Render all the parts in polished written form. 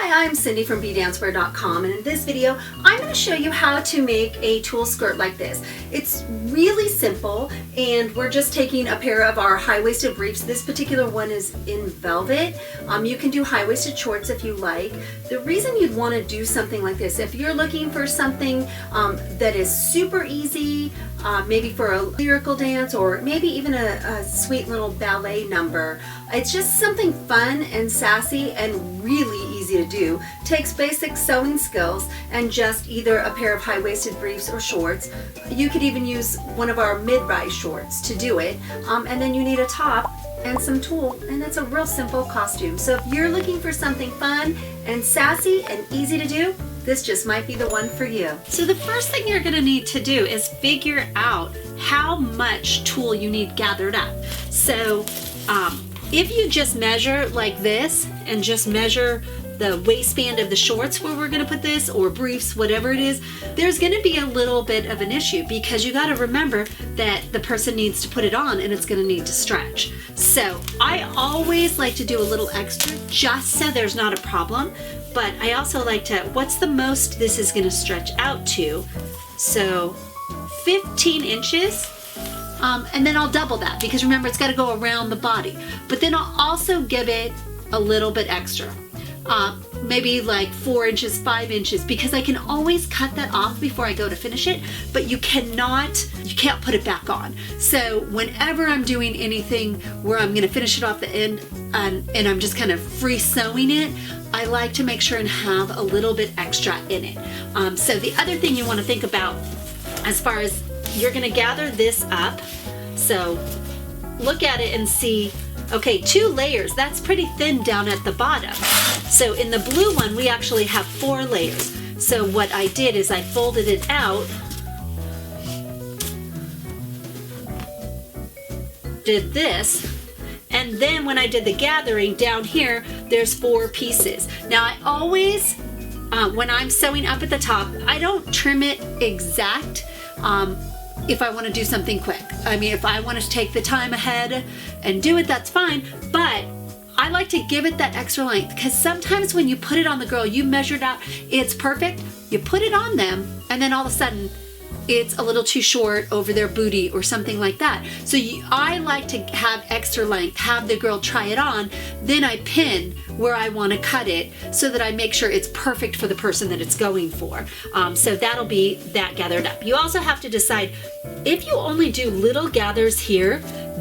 Hi, I'm Cindy from bdancewear.com, and in this video I'm going to show you how to make a tulle skirt like this. It's really simple, and we're just taking a pair of our high-waisted briefs. This particular one is in velvet. You can do high-waisted shorts if you like. The reason you'd want to do something like this, if you're looking for something that is super easy, maybe for a lyrical dance or maybe even a sweet little ballet number, it's just something fun and sassy and really easy to do. Takes basic sewing skills and just either a pair of high-waisted briefs or shorts. You could even use one of our mid-rise shorts to do it, and then you need a top and some tulle, and it's a real simple costume. So if you're looking for something fun and sassy and easy to do, this just might be the one for you. So the first thing you're going to need to do is figure out how much tulle you need gathered up. So if you just measure like this and just measure the waistband of the shorts where we're going to put this, or briefs, whatever it is, there's going to be a little bit of an issue because you got to remember that the person needs to put it on and it's going to need to stretch. So I always like to do a little extra just so there's not a problem, but I also like to, what's the most this is going to stretch out to? So 15 inches. And then I'll double that because remember it's got to go around the body, but then I'll also give it a little bit extra, maybe like 4 inches, 5 inches, because I can always cut that off before I go to finish it, but you can't put it back on. So whenever I'm doing anything where I'm going to finish it off the end and I'm just kind of free sewing it, I like to make sure and have a little bit extra in it. So the other thing you want to think about as far as you're going to gather this up, so look at it and see, okay, 2 layers, that's pretty thin down at the bottom. So in the blue one we actually have 4 layers. So what I did is I folded it out, did this, and then when I did the gathering down here, there's 4 pieces. Now I always, when I'm sewing up at the top, I don't trim it exact. If I want to do something quick. I mean, if I want to take the time ahead and do it, that's fine, but I like to give it that extra length because sometimes when you put it on the girl, you measured out, it's perfect, you put it on them, and then all of a sudden it's a little too short over their booty or something like that. So I like to have extra length, have the girl try it on, then I pin where I want to cut it so that I make sure it's perfect for the person that it's going for. So that'll be that gathered up. You also have to decide if you only do little gathers here,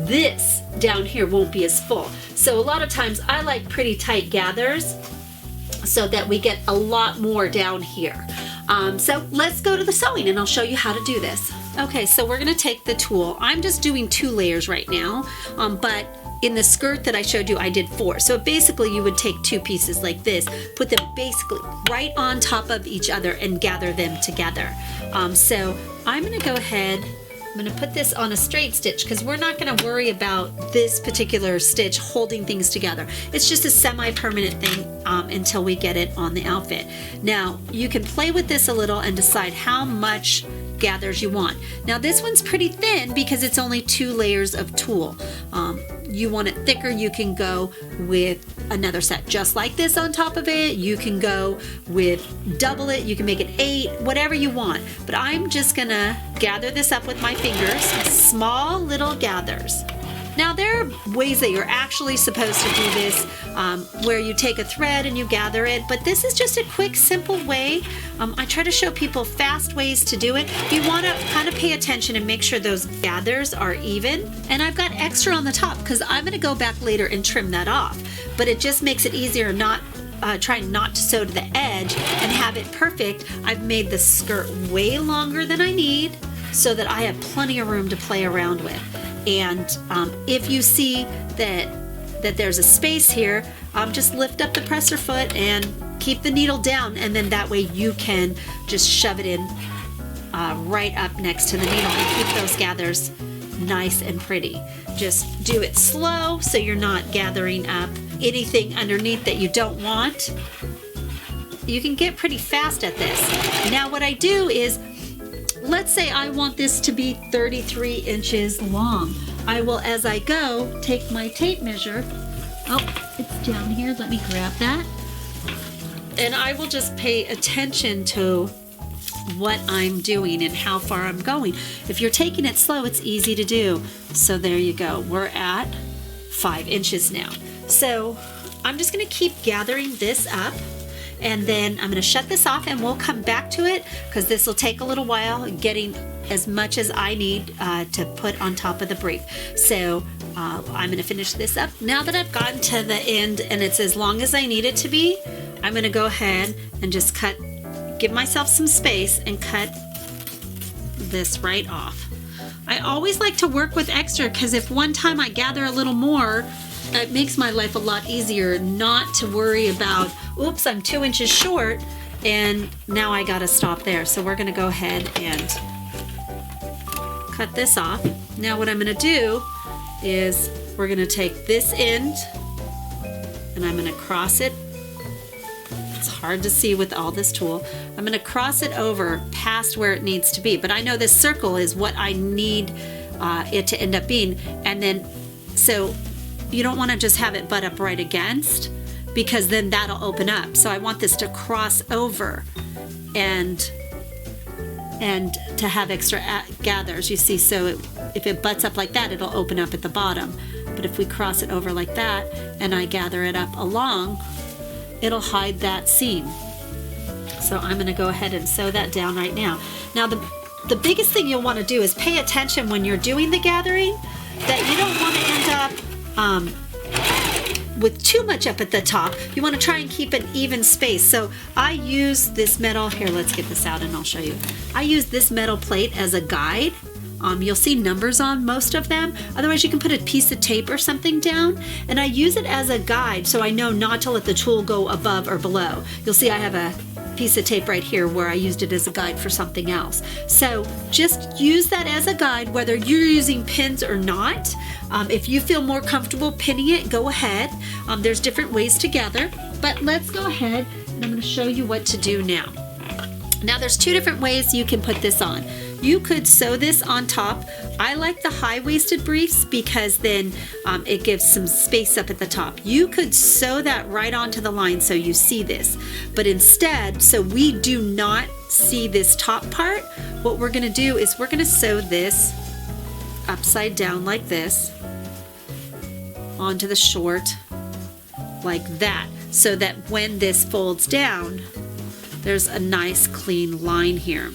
this down here won't be as full. So a lot of times I like pretty tight gathers so that we get a lot more down here. So let's go to the sewing and I'll show you how to do this. Okay, so we're gonna take the tulle. I'm just doing 2 layers right now, but in the skirt that I showed you, I did 4. So basically you would take 2 pieces like this, put them basically right on top of each other and gather them together. So I'm gonna go ahead, I'm gonna put this on a straight stitch because we're not gonna worry about this particular stitch holding things together. It's just a semi-permanent thing until we get it on the outfit. Now, you can play with this a little and decide how much gathers you want. Now this one's pretty thin because it's only 2 layers of tulle. You want it thicker, you can go with another set just like this on top of it. You can go with double it, you can make it 8, whatever you want. But I'm just gonna gather this up with my fingers, small little gathers. Now there are ways that you're actually supposed to do this where you take a thread and you gather it, but this is just a quick, simple way. I try to show people fast ways to do it. You want to kind of pay attention and make sure those gathers are even. And I've got extra on the top because I'm going to go back later and trim that off, but it just makes it easier not trying not to sew to the edge and have it perfect. I've made the skirt way longer than I need so that I have plenty of room to play around with. And if you see that there's a space here, just lift up the presser foot and keep the needle down, and then that way you can just shove it in right up next to the needle and keep those gathers nice and pretty. Just do it slow so you're not gathering up anything underneath that you don't want. You can get pretty fast at this. Now what I do is, let's say I want this to be 33 inches long. I will, as I go, take my tape measure. Oh, it's down here. Let me grab that. and I will just pay attention to what I'm doing and how far I'm going. If you're taking it slow, it's easy to do. So there you go. We're at 5 inches now. So I'm just going to keep gathering this up, and then I'm going to shut this off and we'll come back to it because this will take a little while getting as much as I need to put on top of the brief. So I'm going to finish this up. Now that I've gotten to the end and it's as long as I need it to be, I'm going to go ahead and just give myself some space and cut this right off. I always like to work with extra because if one time I gather a little more, it makes my life a lot easier not to worry about, oops, I'm 2 inches short and now I gotta stop there. So we're gonna go ahead and cut this off. Now what I'm gonna do is we're gonna take this end and I'm gonna cross it. It's hard to see with all this tool. I'm going to cross it over past where it needs to be, but I know this circle is what I need it to end up being. And then, so you don't want to just have it butt up right against, because then that'll open up. So I want this to cross over and to have extra gathers, you see. So if it butts up like that, it'll open up at the bottom. But if we cross it over like that and I gather it up along, it'll hide that seam. So I'm going to go ahead and sew that down right now. Now the biggest thing you'll want to do is pay attention when you're doing the gathering that you don't want to end up with too much up at the top. You want to try and keep an even space. So I use this metal, here let's get this out and I'll show you. I use this metal plate as a guide. You'll see numbers on most of them. Otherwise, you can put a piece of tape or something down. And I use it as a guide so I know not to let the tool go above or below. You'll see I have a piece of tape right here where I used it as a guide for something else. So just use that as a guide, whether you're using pins or not. If you feel more comfortable pinning it, go ahead. There's different ways to gather, but let's go ahead and I'm going to show you what to do now. Now there's 2 different ways you can put this on. You could sew this on top. I like the high-waisted briefs because then it gives some space up at the top. You could sew that right onto the line so you see this. But instead, so we do not see this top part, what we're gonna do is we're gonna sew this upside down like this onto the short like that, so that when this folds down, there's a nice clean line here.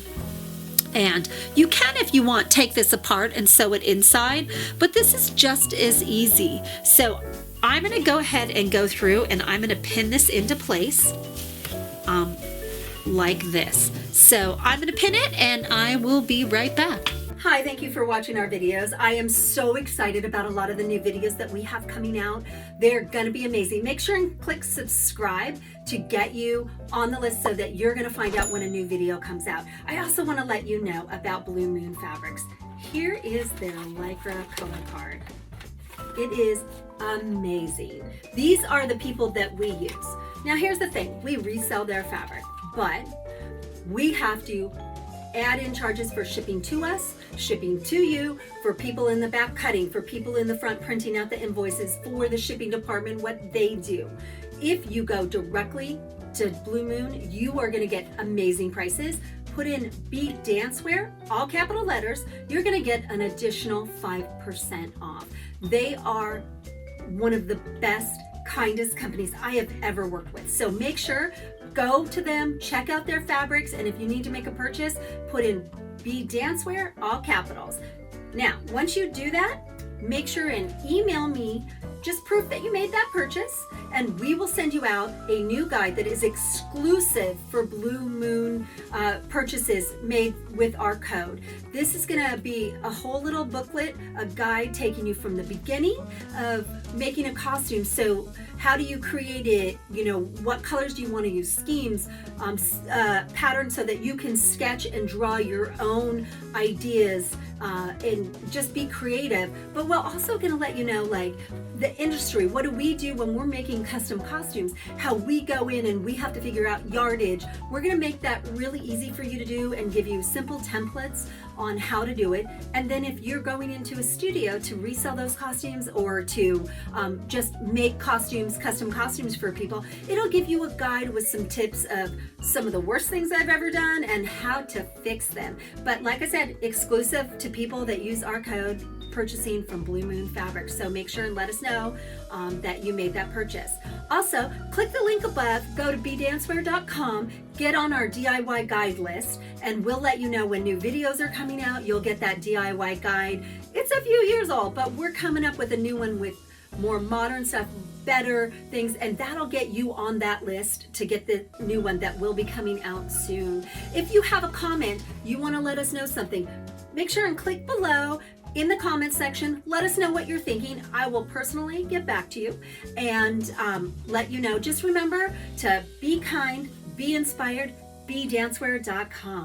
And you can, if you want, take this apart and sew it inside, but this is just as easy. So I'm going to go ahead and go through and I'm going to pin this into place like this. So I'm going to pin it and I will be right back. Hi, thank you for watching our videos. I am so excited about a lot of the new videos that we have coming out. They're gonna be amazing. Make sure and click subscribe to get you on the list so that you're gonna find out when a new video comes out. I also wanna let you know about Blue Moon Fabrics. Here is their Lycra color card. It is amazing. These are the people that we use. Now here's the thing, we resell their fabric, but we have to add in charges for shipping to us, shipping to you, for people in the back cutting, for people in the front printing out the invoices, for the shipping department, what they do. If you go directly to Blue Moon, you are gonna get amazing prices. Put in Beat Dancewear, all capital letters, you're gonna get an additional 5% off. They are one of the best, kindest companies I have ever worked with. So make sure, go to them, check out their fabrics, and if you need to make a purchase, put in Be Dancewear, all capitals. Now, once you do that, make sure and email me just proof that you made that purchase, and we will send you out a new guide that is exclusive for Blue Moon purchases made with our code. This is gonna be a whole little booklet, a guide taking you from the beginning of making a costume. So how do you create it? You know, what colors do you want to use? Schemes, patterns, so that you can sketch and draw your own ideas and just be creative. But we're also going to let you know, like, the industry. What do we do when we're making custom costumes? How we go in and we have to figure out yardage. We're going to make that really easy for you to do and give you simple templates on how to do it. And then if you're going into a studio to resell those costumes or to just make costumes, custom costumes for people, it'll give you a guide with some tips of some of the worst things I've ever done and how to fix them. But like I said, exclusive to people that use our code, purchasing from Blue Moon Fabrics. So make sure and let us know that you made that purchase. Also, click the link above, go to bdancewear.com, get on our DIY guide list, and we'll let you know when new videos are coming out. You'll get that DIY guide. It's a few years old, but we're coming up with a new one with more modern stuff, better things, and that'll get you on that list to get the new one that will be coming out soon. If you have a comment, you want to let us know something, make sure and click below in the comments section. Let us know what you're thinking. I will personally get back to you and let you know. Just remember to be kind, be inspired, bdancewear.com.